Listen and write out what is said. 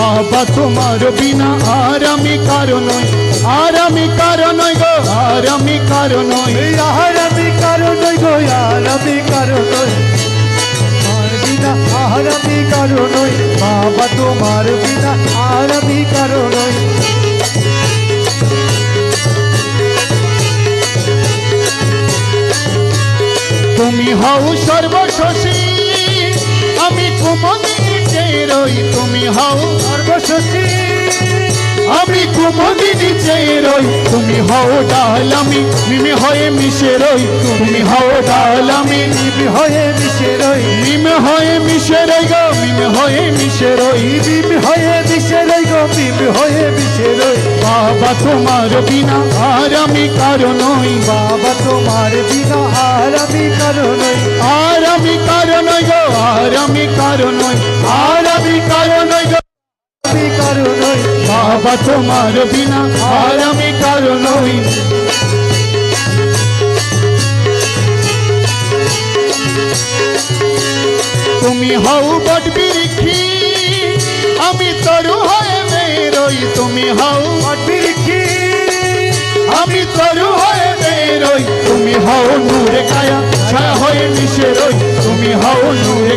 বাবা তোমার বিনা আর আমি কারো নই, আর আমি কারো নই গো, আর আমি কারো নই, আর আমি কারো নই গো, আর আমি কারো নই, তোমার বিনা আর আমি কারো নই, বাবা তোমার বিনা আর আমি কারো নই। তুমি হও সর্বশশী আমি কুমুদিনী চেয়ে রই, তুমি হও সর্বশশী আমি কুমুদিনী চেয়ে রই, তুমি হও ডাল আমি মিমে হয়ে মিশে রই, তুমি হও ডাল আমি মিমি হয়ে মিশে রই, মিমে হয়ে মিশে রই গো, মিমে হয়ে মিশে রই, মিমি হয়ে মিশে রই গো, মিমি হয়ে মিশে রই। বাবা তোমার বিনা আর আমি কারো নই, বাবা তোমার বিনা আর আমি কারো নই, আর আমি কারো নই গো, আর আমি কারো নই, আর আমি কারো নই গো, আমি কারো নই, বাবা তোমার বিনা আর আমি কারো নই। তুমি হও বট বৃক্ষি আমি তরু হয়ে বেরোই, তুমি হও বটবৃক্ষি আমি তরু হয়ে বেরোই, তুমি হও নূরে কায়া ছায়া হয়ে মিশে রই, তুমি হও নূরে